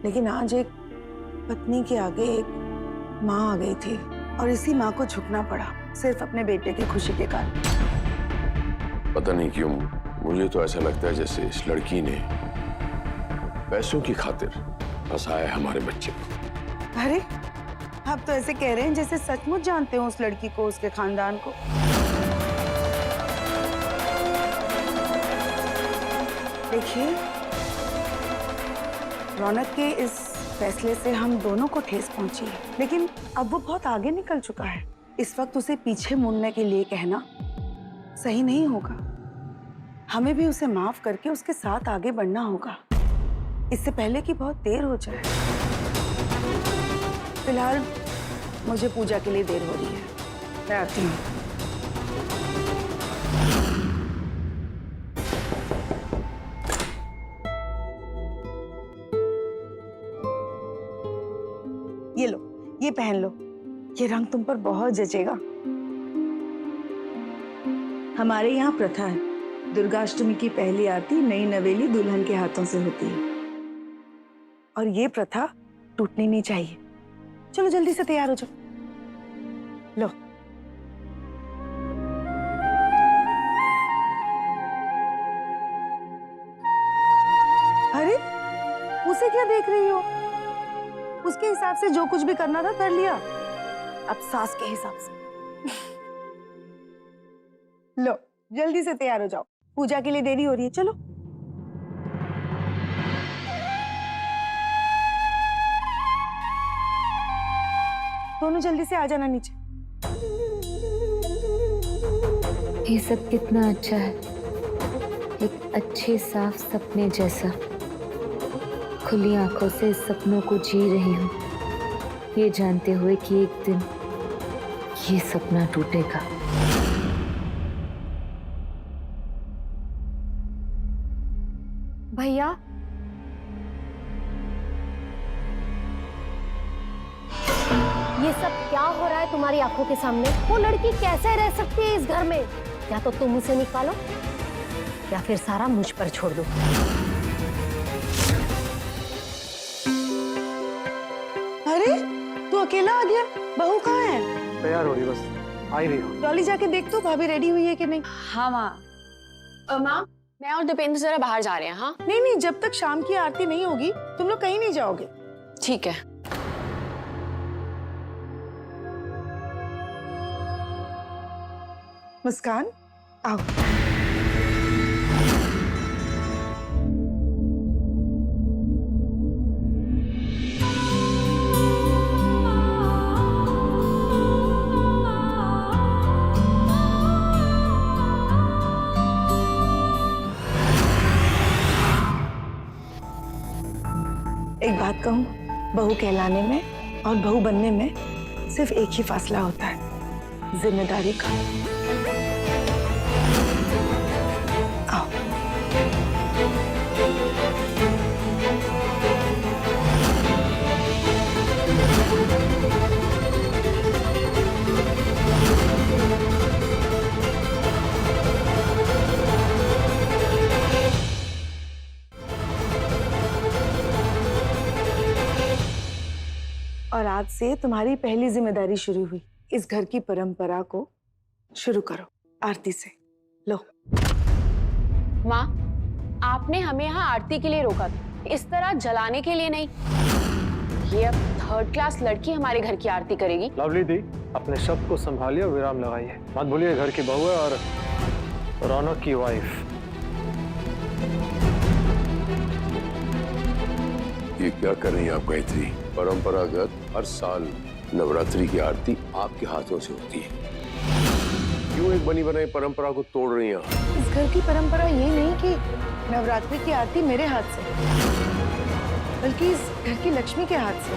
लेकिन आज एक पत्नी के आगे एक माँ आ गई थी और इसी माँ को झुकना पड़ा सिर्फ अपने बेटे की खुशी के कारण। पता नहीं क्यों मुझे तो ऐसा लगता है जैसे इस लड़की ने पैसों की खातिर फंसाया हमारे बच्चे को। अरे आप तो ऐसे कह रहे हैं जैसे सचमुच जानते हो उस लड़की को, उसके खानदान को। देखिए, रौनक के इस फैसले से हम दोनों को ठेस पहुंची है, लेकिन अब वो बहुत आगे निकल चुका है। इस वक्त उसे पीछे मुड़ने के लिए कहना सही नहीं होगा। हमें भी उसे माफ करके उसके साथ आगे बढ़ना होगा, इससे पहले कि बहुत देर हो जाए। फिलहाल मुझे पूजा के लिए देर हो रही है, मैं आती हूँ। ये लो, ये पहन लो, ये रंग तुम पर बहुत जचेगा। हमारे यहाँ प्रथा है, दुर्गाष्टमी की पहली आरती नई नवेली दुल्हन के हाथों से होती है और ये प्रथा टूटनी नहीं चाहिए। चलो जल्दी से तैयार हो जाओ। लो, अरे उसे क्या देख रही हो? उसके हिसाब से जो कुछ भी करना था कर लिया, अब सास के हिसाब से। लो जल्दी से तैयार हो जाओ, पूजा के लिए देरी हो रही है। चलो दोनों जल्दी से आ जाना नीचे। ये सब कितना अच्छा है, एक अच्छे साफ सपने जैसा। खुली आंखों से इस सपनों को जी रही हूँ, ये जानते हुए कि एक दिन ये सपना टूटेगा। भैया, ये सब क्या हो रहा है तुम्हारी आंखों के सामने? वो लड़की कैसे रह सकती है इस घर में? या तो तुम उसे निकालो या फिर सारा मुझ पर छोड़ दो। अरे तू अकेला आ गया? बहू कहाँ है? तैयार हो रही, बस आ ही रही हो। डॉली जाके देख तो भाभी रेडी हुई है कि नहीं। हाँ माँ। माँ, मैं और दीपेंद्र जरा बाहर जा रहे हैं। हाँ नहीं नहीं, जब तक शाम की आरती नहीं होगी तुम लोग कहीं नहीं जाओगे। ठीक है। मुस्कान आओ। एक बात कहूं, बहू कहलाने में और बहू बनने में सिर्फ एक ही फासला होता है, जिम्मेदारी का। आओ। और आज से तुम्हारी पहली जिम्मेदारी शुरू हुई। इस घर की परंपरा को शुरू करो आरती से। लो। माँ, आपने हमें यहाँ आरती के लिए रोका था, इस तरह जलाने के लिए नहीं। ये अब थर्ड क्लास लड़की हमारे घर की आरती करेगी। लवली दी, अपने शब्द को संभालिए और विराम लगाइए। मत भूलिए घर की बहू है और रौनक की वाइफ। ये क्या कर रही हैं आप गायत्री? परंपरागत हर साल नवरात्रि की आरती आपके हाथों से होती है, क्यों एक बनी बनाई परंपरा को तोड़ रही हैं? इस घर की परंपरा ये नहीं कि नवरात्रि की आरती मेरे हाथ से, बल्कि इस घर की लक्ष्मी के हाथ से।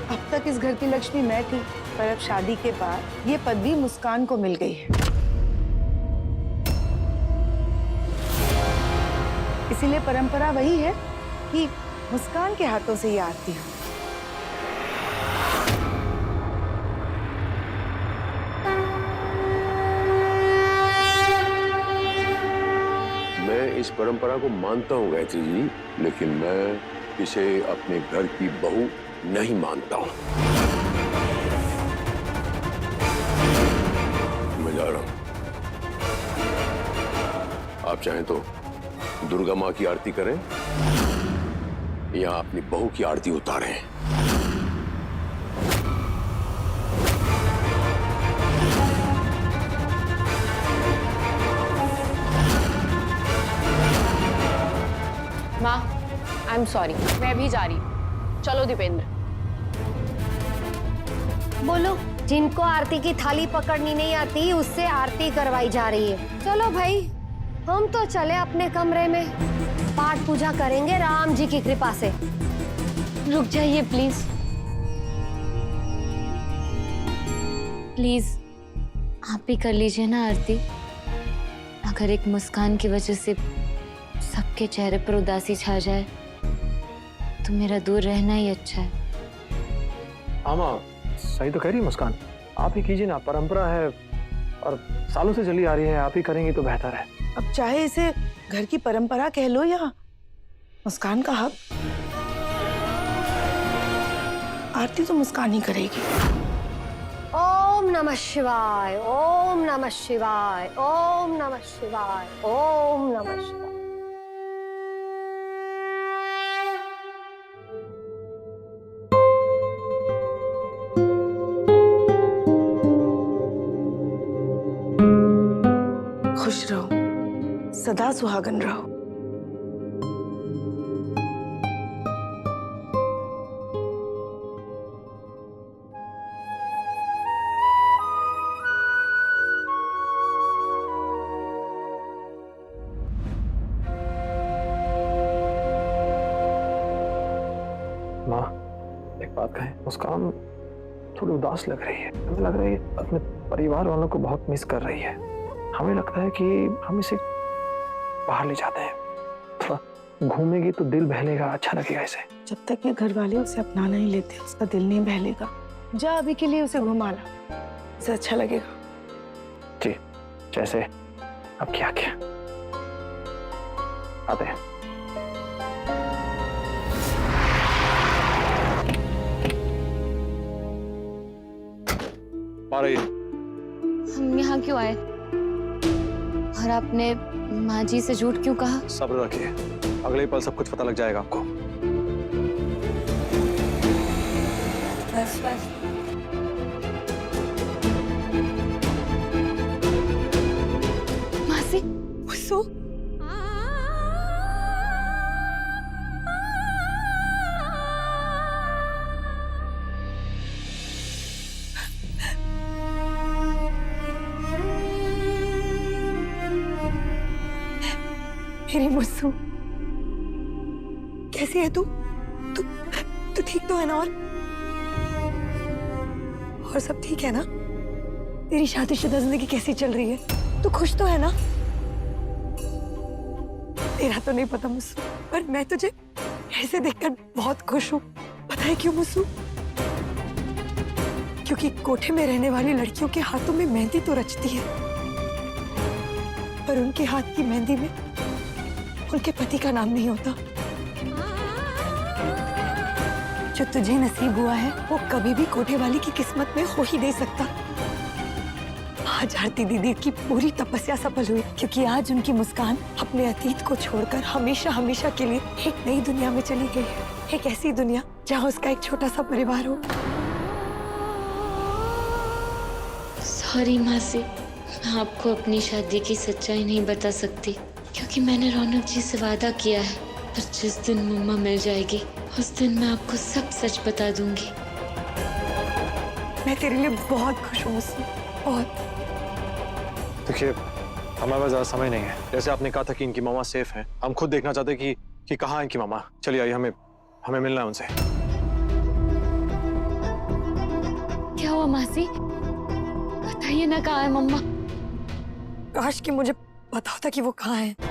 अब तक इस घर की लक्ष्मी मैं थी, पर अब शादी के बाद ये पदवी मुस्कान को मिल गई है। इसीलिए परंपरा वही है कि मुस्कान के हाथों से ये आरती हो। मैं इस परंपरा को मानता हूँ गायत्री जी, लेकिन मैं इसे अपने घर की बहू नहीं मानता हूं। मैं जा रहा हूं। आप चाहें तो दुर्गा माँ की आरती करें या अपनी बहू की आरती उतारें। माँ, आई एम सॉरी, मैं भी जा रही हूँ। चलो दीपेंद्र। बोलो, जिनको आरती की थाली पकड़नी नहीं आती उससे आरती करवाई जा रही है। चलो भाई, हम तो चले अपने कमरे में, पाठ पूजा करेंगे राम जी की कृपा से। रुक जाइए प्लीज। प्लीज आप भी कर लीजिए ना आरती। अगर एक मुस्कान की वजह से सबके चेहरे पर उदासी छा जाए तो मेरा दूर रहना ही अच्छा है। आमा सही तो कह रही है मुस्कान, आप ही कीजिए ना, परंपरा है और सालों से चली आ रही है, आप ही करेंगी तो बेहतर है। अब चाहे इसे घर की परंपरा कह लो या मुस्कान का हक, आरती तो मुस्कान ही करेगी। ओम नमः शिवाय, ओम नमः शिवाय, ओम नमः शिवाय, ओम नमः शिवाय। खुश रहो, सदा सुहागन रहो। माँ एक बात कहें, मुस्कान थोड़ी उदास लग रही है। हमें लग रहा है अपने परिवार वालों को बहुत मिस कर रही है। हमें लगता है कि हम इसे बाहर ले जाते हैं, थोड़ा घूमेगी तो दिल बहलेगा, अच्छा लगेगा इसे। जब तक ये घर वाले उसे अपना नहीं लेते उसका दिल नहीं बहलेगा। जा अभी के लिए उसे घुमा ला, उसे अच्छा लगेगा। जी जैसे अब क्या क्या आते हैं। आ रही है। हम यहाँ क्यों आए और आपने माँ जी से झूठ क्यों कहा? सब्र रखिए, अगले पल सब कुछ पता लग जाएगा आपको। बस बस। मासी, मुस्सू, मेरी मुस्सू, कैसी है तू? तू तू ठीक तो है ना? और सब ठीक है ना? तेरी शादीशुदा जिंदगी कैसी चल रही है? तू खुश तो है ना? तेरा तो नहीं पता मुस्सू, पर मैं तुझे ऐसे देखकर बहुत खुश हूँ। पता है क्यों मुस्सू? क्योंकि कोठे में रहने वाली लड़कियों के हाथों में मेहंदी तो रचती है, पर उनके हाथ की मेहंदी में उनके पति का नाम नहीं होता। जो तुझे नसीब हुआ है वो कभी भी कोठे वाली की किस्मत में हो ही नहीं सकता। आज आरती दीदी की पूरी तपस्या सफल हुई, क्योंकि आज उनकी मुस्कान अपने अतीत को छोड़कर हमेशा हमेशा के लिए एक नई दुनिया में चली गई है। एक ऐसी दुनिया जहाँ उसका एक छोटा सा परिवार हो। सॉरी मासी, मैं आपको अपनी शादी की सच्चाई नहीं बता सकती, क्योंकि मैंने रौनक जी से वादा किया है। पर जिस दिन मम्मा मिल जाएगी उस दिन मैं आपको सब सच बता दूंगी। मैं तेरे लिए बहुत खुश हूँ मुस्सू, बहुत। देखिए हमारे पास ज्यादा समय नहीं है। जैसे आपने कहा था कि इनकी मामा सेफ है, हम खुद देखना चाहते हैं कि कहाँ है इनकी मामा। चलिए आइए, हमें मिलना है उनसे। क्या हुआ मासी? बताइए ना, कहाँ है मम्मा? काश कि मुझे पता होता कि वो कहाँ है।